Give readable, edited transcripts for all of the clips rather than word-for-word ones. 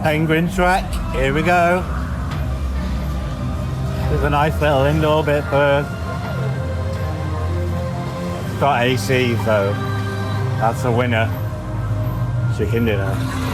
penguin track. Here we go. There's a nice little indoor bit first. It's got AC, so that's a winner. Chicken dinner.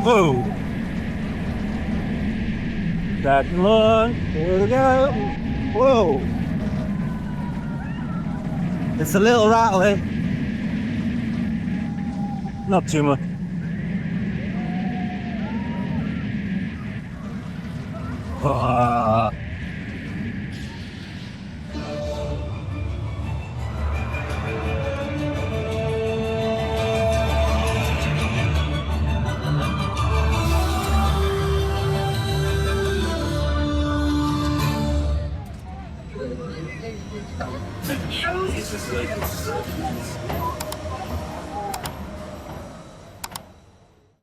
Whoa! That long, here we go. Whoa! It's a little rattly. Not too much.